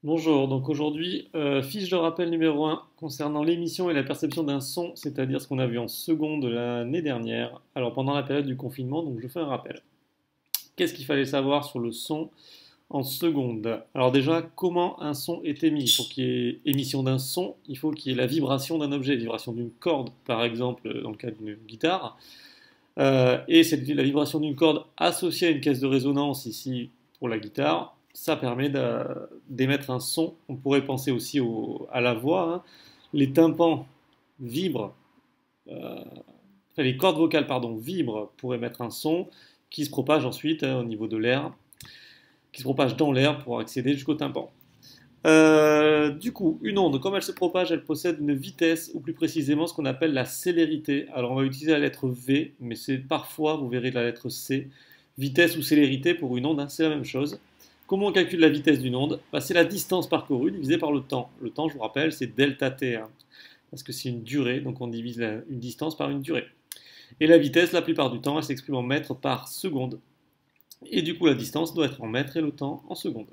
Bonjour, donc aujourd'hui, fiche de rappel numéro 1 concernant l'émission et la perception d'un son, c'est-à-dire ce qu'on a vu en seconde l'année dernière, alors pendant la période du confinement, donc je fais un rappel. Qu'est-ce qu'il fallait savoir sur le son en seconde? Alors déjà, comment un son est émis? Il faut qu'il y ait émission d'un son, il faut qu'il y ait la vibration d'un objet, vibration d'une corde, par exemple dans le cas d'une guitare, et c'est la vibration d'une corde associée à une caisse de résonance ici pour la guitare, ça permet d'émettre un son. On pourrait penser aussi à la voix, hein. Les tympans vibrent, enfin, les cordes vocales pardon, vibrent pour émettre un son qui se propage ensuite au niveau de l'air, qui se propage dans l'air pour accéder jusqu'au tympan. Du coup, une onde, comme elle se propage, elle possède une vitesse, ou plus précisément ce qu'on appelle la célérité. Alors on va utiliser la lettre V, mais c'est parfois, vous verrez la lettre C. Vitesse ou célérité pour une onde, hein, c'est la même chose. Comment on calcule la vitesse d'une onde? Bah, c'est la distance parcourue divisée par le temps. Le temps, je vous rappelle, c'est delta t, hein, parce que c'est une durée, donc on divise une distance par une durée. Et la vitesse, la plupart du temps, elle s'exprime en mètres par seconde. Et du coup, la distance doit être en mètres et le temps en secondes.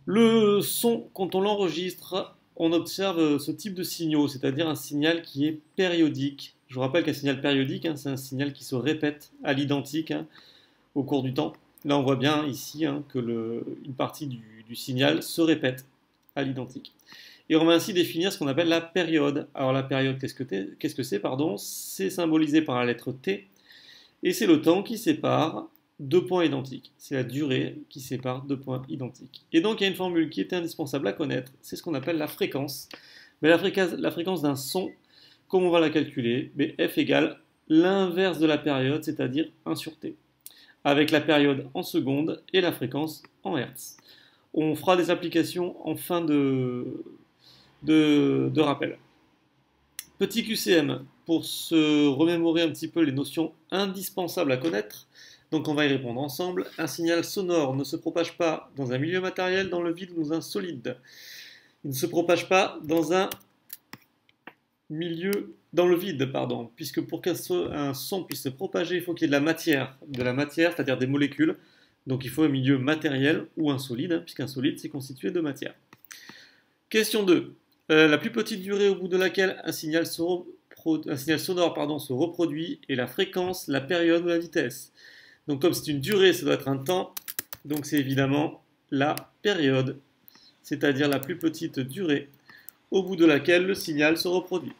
Le son, quand on l'enregistre, on observe ce type de signaux, c'est-à-dire un signal qui est périodique. Je vous rappelle qu'un signal périodique, hein, c'est un signal qui se répète à l'identique, hein, au cours du temps. Là, on voit bien ici, hein, que une partie du signal se répète à l'identique. Et on va ainsi définir ce qu'on appelle la période. Alors la période, qu'est-ce que c'est, pardon? C'est symbolisé par la lettre T, et c'est le temps qui sépare deux points identiques. C'est la durée qui sépare deux points identiques. Et donc il y a une formule qui est indispensable à connaître, c'est ce qu'on appelle la fréquence. Mais la fréquence d'un son, comment on va la calculer? Mais F égale l'inverse de la période, c'est-à-dire 1 sur T, avec la période en secondes et la fréquence en hertz. On fera des applications en fin de rappel. Petit QCM, pour se remémorer un petit peu les notions indispensables à connaître, donc on va y répondre ensemble. Un signal sonore ne se propage pas dans un milieu matériel, dans le vide ou dans un solide. Il ne se propage pas dans un milieu, dans le vide, pardon, puisque pour qu'un son puisse se propager, il faut qu'il y ait de la matière, c'est-à-dire des molécules. Donc il faut un milieu matériel ou un solide, hein, puisqu'un solide c'est constitué de matière. Question 2. La plus petite durée au bout de laquelle un signal sonore se reproduit est la fréquence, la période ou la vitesse. Donc comme c'est une durée, ça doit être un temps, donc c'est évidemment la période, c'est-à-dire la plus petite durée au bout de laquelle le signal se reproduit.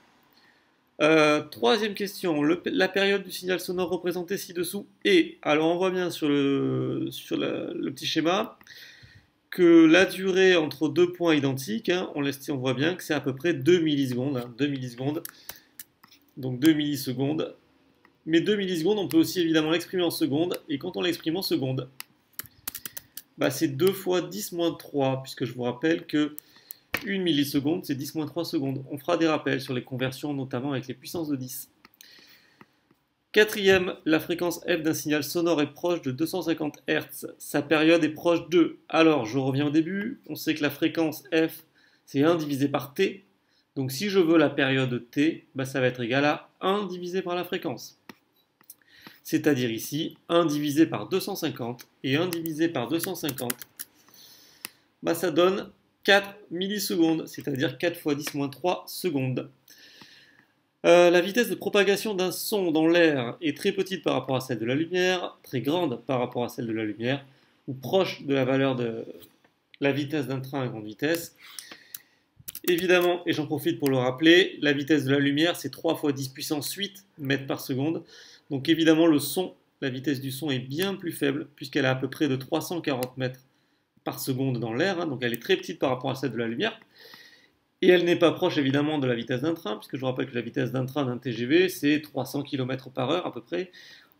Troisième question, la période du signal sonore représentée ci-dessous est, alors on voit bien sur le petit schéma, que la durée entre deux points identiques, hein, on voit bien que c'est à peu près 2 millisecondes, hein, 2 millisecondes, donc 2 millisecondes. Mais 2 millisecondes, on peut aussi évidemment l'exprimer en secondes, et quand on l'exprime en secondes, bah, c'est 2 fois 10-3, puisque je vous rappelle que 1 milliseconde, c'est 10-3 secondes. On fera des rappels sur les conversions, notamment avec les puissances de 10. Quatrième, la fréquence f d'un signal sonore est proche de 250 Hz. Sa période est proche de. Alors, je reviens au début. On sait que la fréquence f, c'est 1 divisé par t. Donc, si je veux la période t, bah, ça va être égal à 1 divisé par la fréquence. C'est-à-dire ici, 1 divisé par 250 et 1 divisé par 250, bah, ça donne 4 millisecondes, c'est-à-dire 4 fois 10-3 secondes. La vitesse de propagation d'un son dans l'air est très petite par rapport à celle de la lumière, très grande par rapport à celle de la lumière, ou proche de la valeur de la vitesse d'un train à grande vitesse. Évidemment, et j'en profite pour le rappeler, la vitesse de la lumière c'est 3 fois 10 puissance 8 mètres par seconde. Donc évidemment le son, la vitesse du son est bien plus faible, puisqu'elle est à peu près de 340 mètres par seconde dans l'air, hein, donc elle est très petite par rapport à celle de la lumière. Et elle n'est pas proche évidemment de la vitesse d'un train, puisque je vous rappelle que la vitesse d'un train, d'un TGV, c'est 300 km par heure à peu près.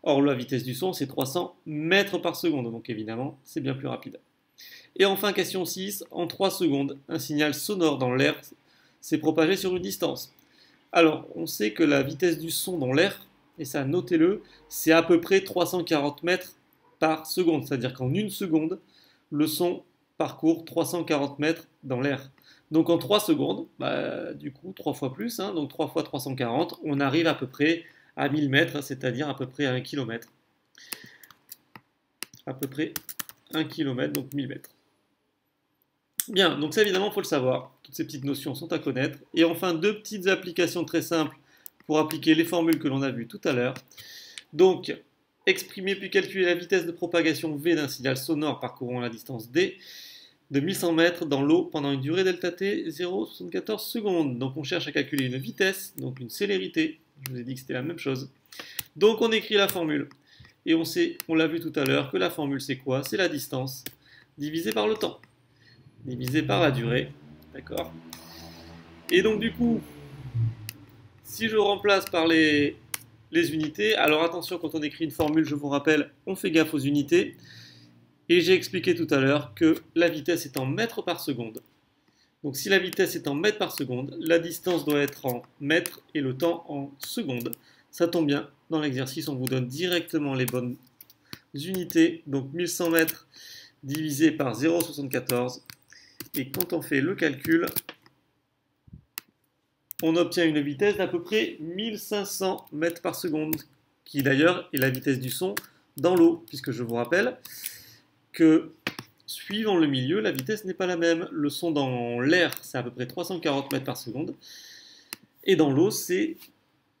Or la vitesse du son, c'est 300 mètres par seconde, donc évidemment, c'est bien plus rapide. Et enfin, question 6, en 3 secondes, un signal sonore dans l'air s'est propagé sur une distance. Alors, on sait que la vitesse du son dans l'air, et ça notez-le, c'est à peu près 340 mètres par seconde, c'est-à-dire qu'en une seconde, le son parcourt 340 mètres dans l'air. Donc en 3 secondes, bah, du coup 3 fois plus, hein, donc 3 fois 340, on arrive à peu près à 1000 mètres, c'est-à-dire à peu près à 1 km. À peu près 1 km, donc 1000 mètres. Bien, donc ça évidemment, il faut le savoir. Toutes ces petites notions sont à connaître. Et enfin, deux petites applications très simples pour appliquer les formules que l'on a vues tout à l'heure. Donc, exprimer puis calculer la vitesse de propagation v d'un signal sonore parcourant la distance d de 1100 mètres dans l'eau pendant une durée delta t 0,74 secondes. Donc on cherche à calculer une vitesse, donc une célérité. Je vous ai dit que c'était la même chose. Donc on écrit la formule. Et on sait, on l'a vu tout à l'heure, que la formule c'est quoi? C'est la distance divisée par le temps, divisé par la durée. D'accord? Et donc du coup, si je remplace par les unités, alors attention, quand on écrit une formule, je vous rappelle, on fait gaffe aux unités. Et j'ai expliqué tout à l'heure que la vitesse est en mètres par seconde. Donc si la vitesse est en mètres par seconde, la distance doit être en mètres et le temps en secondes. Ça tombe bien, dans l'exercice, on vous donne directement les bonnes unités. Donc 1100 mètres divisé par 0,74. Et quand on fait le calcul, on obtient une vitesse d'à peu près 1500 mètres par seconde, qui d'ailleurs est la vitesse du son dans l'eau, puisque je vous rappelle que suivant le milieu, la vitesse n'est pas la même. Le son dans l'air, c'est à peu près 340 mètres par seconde, et dans l'eau, c'est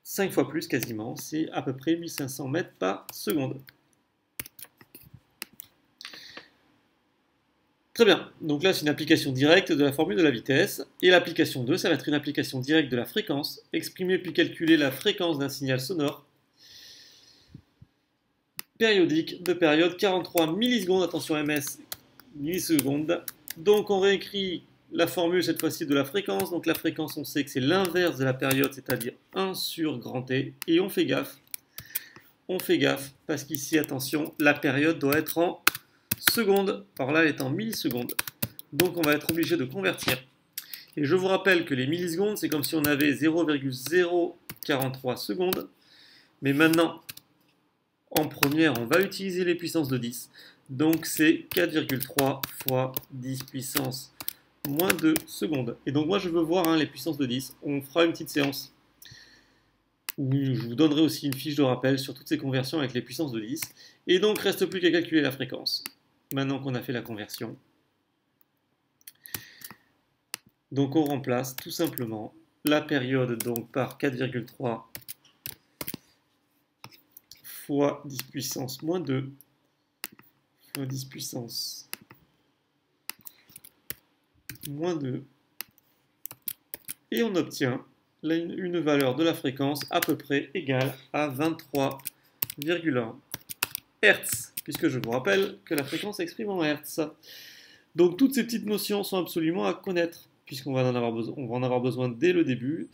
5 fois plus quasiment, c'est à peu près 1500 mètres par seconde. Très bien, donc là c'est une application directe de la formule de la vitesse, et l'application 2, ça va être une application directe de la fréquence, exprimer puis calculer la fréquence d'un signal sonore périodique de période 43 millisecondes, attention ms, millisecondes. Donc on réécrit la formule cette fois-ci de la fréquence, donc la fréquence on sait que c'est l'inverse de la période, c'est-à-dire 1 sur grand T, et on fait gaffe, parce qu'ici, attention, la période doit être en secondes. Or là, elle est en millisecondes. Donc, on va être obligé de convertir. Et je vous rappelle que les millisecondes, c'est comme si on avait 0,043 secondes. Mais maintenant, en première, on va utiliser les puissances de 10. Donc, c'est 4,3 fois 10 puissance moins 2 secondes. Et donc, moi, je veux voir les puissances de 10. On fera une petite séance où je vous donnerai aussi une fiche de rappel sur toutes ces conversions avec les puissances de 10. Et donc, reste plus qu'à calculer la fréquence. Maintenant qu'on a fait la conversion. Donc, on remplace tout simplement la période donc, par 4,3 fois 10 puissance moins 2 fois 10 puissance moins 2. Et on obtient une valeur de la fréquence à peu près égale à 23,1 Hz, puisque je vous rappelle que la fréquence s'exprime en Hz. Donc toutes ces petites notions sont absolument à connaître, puisqu'on va en avoir besoin dès le début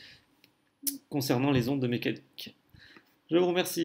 concernant les ondes de mécanique. Je vous remercie.